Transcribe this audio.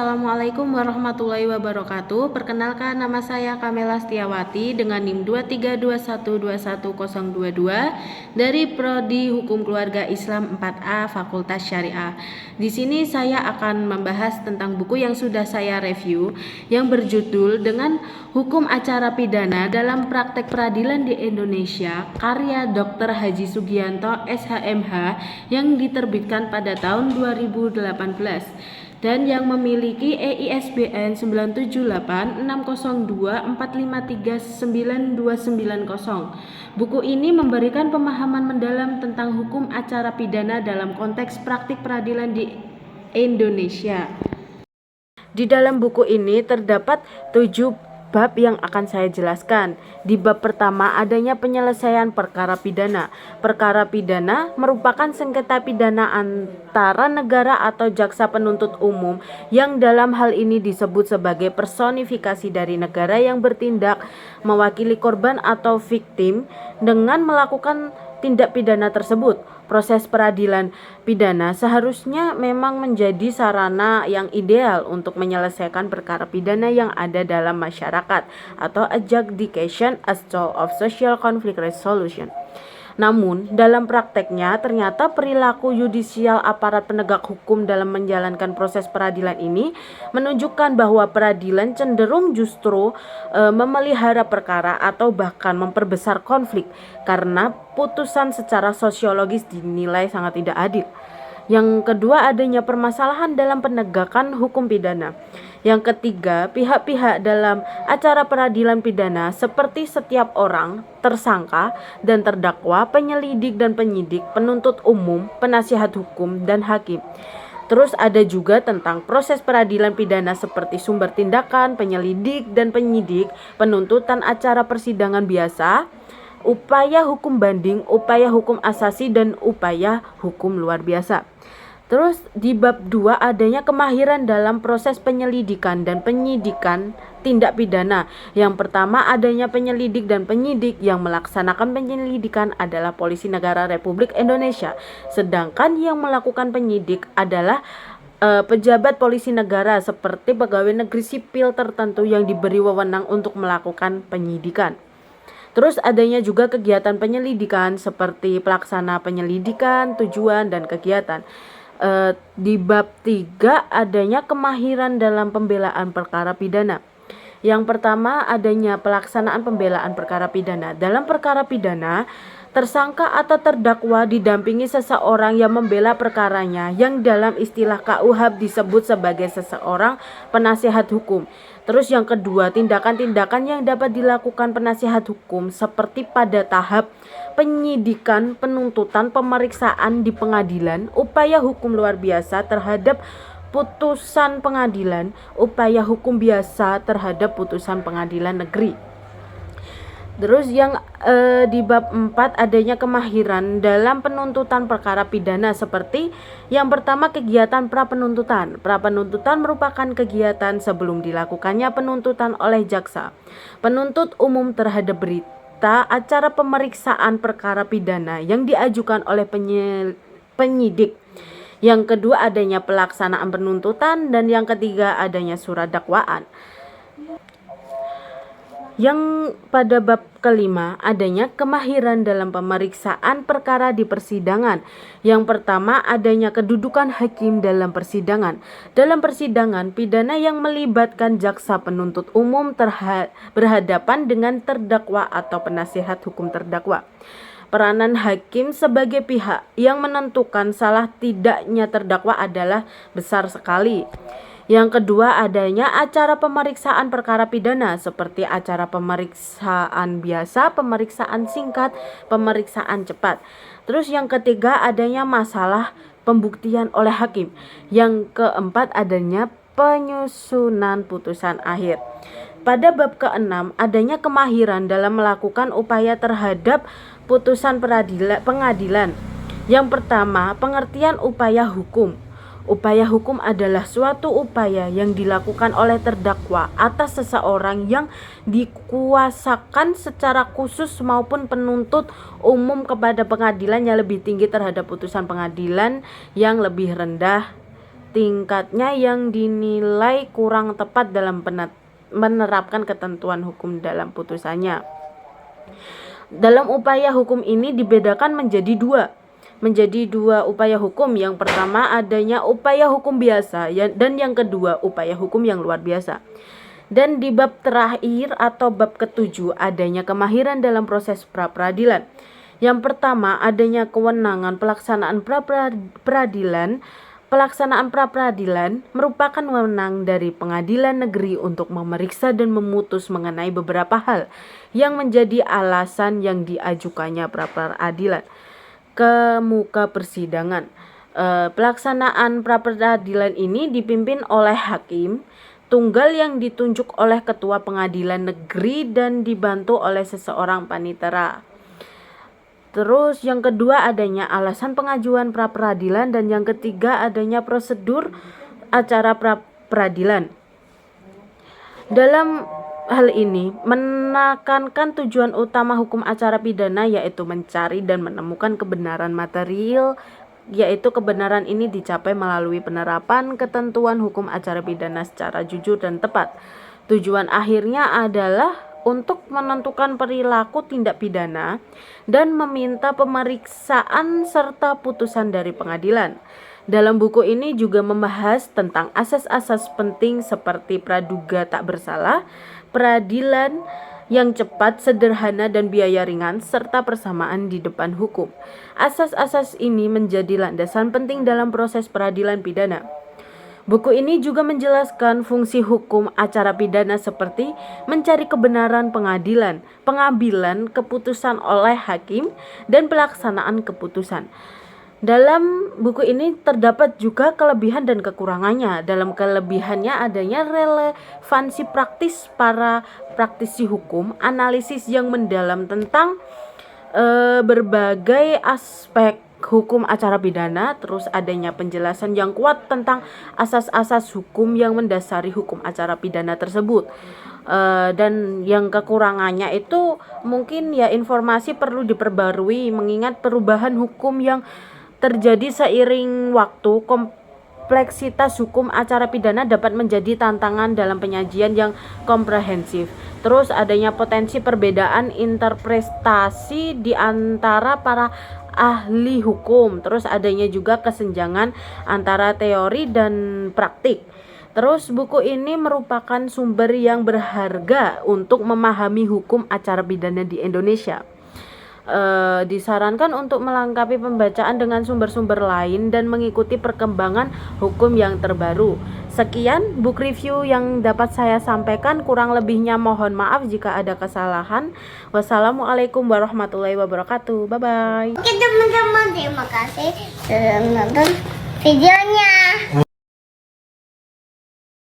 Assalamualaikum warahmatullahi wabarakatuh. Perkenalkan, nama saya Kamela Setiawati dengan NIM 2321210022 dari Prodi Hukum Keluarga Islam 4A Fakultas Syariah. Di sini saya akan membahas tentang buku yang sudah saya review yang berjudul dengan Hukum Acara Pidana dalam Praktek Peradilan di Indonesia, karya Dr. Haji Sugianto SHMH yang diterbitkan pada tahun 2018 dan yang memiliki EISBN 9786024539290. Buku ini memberikan pemahaman mendalam tentang hukum acara pidana dalam konteks praktik peradilan di Indonesia. Di dalam buku ini terdapat 7 bab yang akan saya jelaskan. Di bab pertama adanya penyelesaian perkara pidana. Perkara pidana merupakan sengketa pidana antara negara atau jaksa penuntut umum yang dalam hal ini disebut sebagai personifikasi dari negara yang bertindak mewakili korban atau victim dengan melakukan tindak pidana tersebut. Proses peradilan pidana seharusnya memang menjadi sarana yang ideal untuk menyelesaikan perkara pidana yang ada dalam masyarakat atau adjudication as tool of social conflict resolution. Namun, dalam prakteknya ternyata perilaku yudisial aparat penegak hukum dalam menjalankan proses peradilan ini menunjukkan bahwa peradilan cenderung justru memelihara perkara atau bahkan memperbesar konflik karena putusan secara sosiologis dinilai sangat tidak adil. Yang kedua, adanya permasalahan dalam penegakan hukum pidana. Yang ketiga, pihak-pihak dalam acara peradilan pidana seperti setiap orang, tersangka dan terdakwa, penyelidik dan penyidik, penuntut umum, penasihat hukum, dan hakim. Terus ada juga tentang proses peradilan pidana seperti sumber tindakan, penyelidik dan penyidik, penuntutan acara persidangan biasa, upaya hukum banding, upaya hukum asasi, dan upaya hukum luar biasa. Terus di bab 2 adanya kemahiran dalam proses penyelidikan dan penyidikan tindak pidana. Yang pertama adanya penyelidik dan penyidik yang melaksanakan penyelidikan adalah Polisi Negara Republik Indonesia. Sedangkan yang melakukan penyidik adalah pejabat polisi negara seperti pegawai negeri sipil tertentu yang diberi wewenang untuk melakukan penyidikan. Terus adanya juga kegiatan penyelidikan seperti pelaksana penyelidikan, tujuan, dan kegiatan. Di bab 3 adanya kemahiran dalam pembelaan perkara pidana. Yang pertama adanya pelaksanaan pembelaan perkara pidana. Dalam perkara pidana, tersangka atau terdakwa didampingi seseorang yang membela perkaranya yang dalam istilah KUHP disebut sebagai seseorang penasihat hukum. Terus yang kedua, tindakan-tindakan yang dapat dilakukan penasihat hukum seperti pada tahap penyidikan, penuntutan, pemeriksaan di pengadilan, upaya hukum luar biasa terhadap putusan pengadilan, upaya hukum biasa terhadap putusan pengadilan negeri. Terus yang di bab 4 adanya kemahiran dalam penuntutan perkara pidana seperti yang pertama kegiatan prapenuntutan. Prapenuntutan merupakan kegiatan sebelum dilakukannya penuntutan oleh jaksa penuntut umum terhadap berita acara pemeriksaan perkara pidana yang diajukan oleh penyidik. Yang kedua adanya pelaksanaan penuntutan dan yang ketiga adanya surat dakwaan. Yang pada bab kelima adanya kemahiran dalam pemeriksaan perkara di persidangan. Yang pertama adanya kedudukan hakim dalam persidangan. Dalam persidangan pidana yang melibatkan jaksa penuntut umum berhadapan dengan terdakwa atau penasihat hukum terdakwa. Peranan hakim sebagai pihak yang menentukan salah tidaknya terdakwa adalah besar sekali. Yang kedua adanya acara pemeriksaan perkara pidana seperti acara pemeriksaan biasa, pemeriksaan singkat, pemeriksaan cepat. Terus yang ketiga adanya masalah pembuktian oleh hakim. Yang keempat adanya penyusunan putusan akhir. Pada bab ke-6 adanya kemahiran dalam melakukan upaya terhadap putusan pengadilan. Yang pertama, pengertian upaya hukum. Upaya hukum adalah suatu upaya yang dilakukan oleh terdakwa atas seseorang yang dikuasakan secara khusus maupun penuntut umum kepada pengadilan yang lebih tinggi terhadap putusan pengadilan yang lebih rendah tingkatnya yang dinilai kurang tepat dalam menerapkan ketentuan hukum dalam putusannya. Dalam upaya hukum ini dibedakan menjadi dua upaya hukum. Yang pertama adanya upaya hukum biasa dan yang kedua upaya hukum yang luar biasa. Dan di bab terakhir atau bab ke-7 adanya kemahiran dalam proses pra-peradilan. Yang pertama adanya kewenangan pelaksanaan pra-peradilan. Pelaksanaan pra-peradilan merupakan wewenang dari pengadilan negeri untuk memeriksa dan memutus mengenai beberapa hal yang menjadi alasan yang diajukannya pra-peradilan ke muka persidangan. Pelaksanaan pra-peradilan ini dipimpin oleh hakim tunggal yang ditunjuk oleh ketua pengadilan negeri dan dibantu oleh seseorang panitera. Terus yang kedua adanya alasan pengajuan pra-peradilan dan yang ketiga adanya prosedur acara pra-peradilan. Dalam hal ini menekankan tujuan utama hukum acara pidana yaitu mencari dan menemukan kebenaran material, yaitu kebenaran ini dicapai melalui penerapan ketentuan hukum acara pidana secara jujur dan tepat. Tujuan akhirnya adalah untuk menentukan perilaku tindak pidana dan meminta pemeriksaan serta putusan dari pengadilan. Dalam buku ini juga membahas tentang asas-asas penting seperti praduga tak bersalah, peradilan yang cepat, sederhana, dan biaya ringan, serta persamaan di depan hukum. Asas-asas ini menjadi landasan penting dalam proses peradilan pidana. Buku ini juga menjelaskan fungsi hukum acara pidana seperti mencari kebenaran pengadilan, pengambilan keputusan oleh hakim, dan pelaksanaan keputusan. Dalam buku ini terdapat juga kelebihan dan kekurangannya. Dalam kelebihannya adanya relevansi praktis para praktisi hukum, analisis yang mendalam tentang berbagai aspek hukum acara pidana, terus adanya penjelasan yang kuat tentang asas-asas hukum yang mendasari hukum acara pidana tersebut. Dan yang kekurangannya itu mungkin ya informasi perlu diperbarui mengingat perubahan hukum yang terjadi seiring waktu. Kompleksitas hukum acara pidana dapat menjadi tantangan dalam penyajian yang komprehensif. Terus adanya potensi perbedaan interpretasi di antara para ahli hukum. Terus adanya juga kesenjangan antara teori dan praktik. Terus buku ini merupakan sumber yang berharga untuk memahami hukum acara pidana di Indonesia. Disarankan untuk melengkapi pembacaan dengan sumber-sumber lain dan mengikuti perkembangan hukum yang terbaru. Sekian book review yang dapat saya sampaikan, kurang lebihnya mohon maaf jika ada kesalahan. Wassalamualaikum warahmatullahi wabarakatuh. Bye bye. Oke teman-teman, terima kasih sudah menonton videonya.